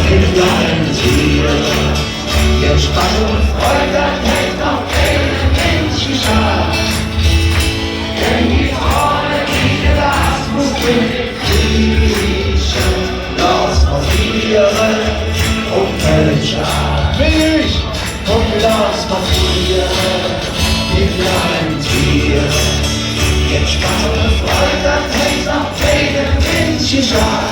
mit kleinen Tieren. Jetzt Spaß und Freude hält noch keine Menschenschar. Denn die Freude, die Glas muss kriechen. Los marschieren und Kölscher. Will ich und los marschieren mit kleinen Tieren. Jetzt Spaß und Freude hält noch keine Menschenschar.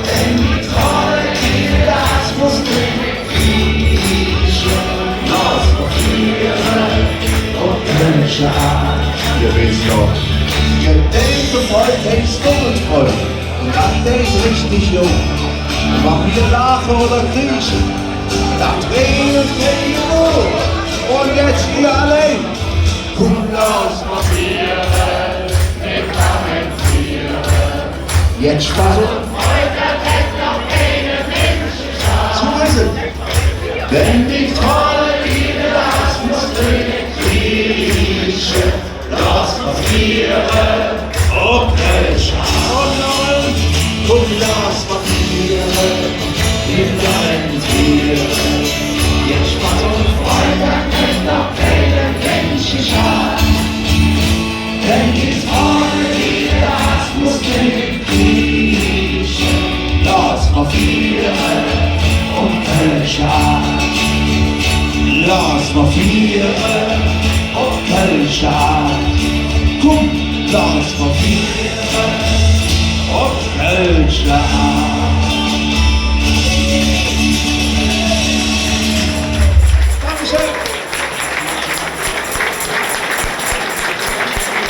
Denn die Freude, die Glas muss kriechen. Los marschieren und Kölscher. Ihr wisst doch, ihr denkt bevor denkst dumm und voll und dann denkt richtig jung. Mach wir lachen oder kriechen, da drehen und drehen genug. Und jetzt ihr allein, kommt los, Marschieren mit kleinen Tieren. jetzt Spaß und Freude hält noch keine Menschenschar. zu wissen. Wenn die Freude, die Glas muss kriechen. Los marschieren und Kölscher. Kommt los, marschieren Mit kleinen Tieren. Jetzt Spaß und Freude kennt noch keine Menschenschar. Denn die Freude, die Glas muss kriechen. Los marschieren und Kölscher. Los marschieren und Kölscher. Kommt los marschieren und Kölscher.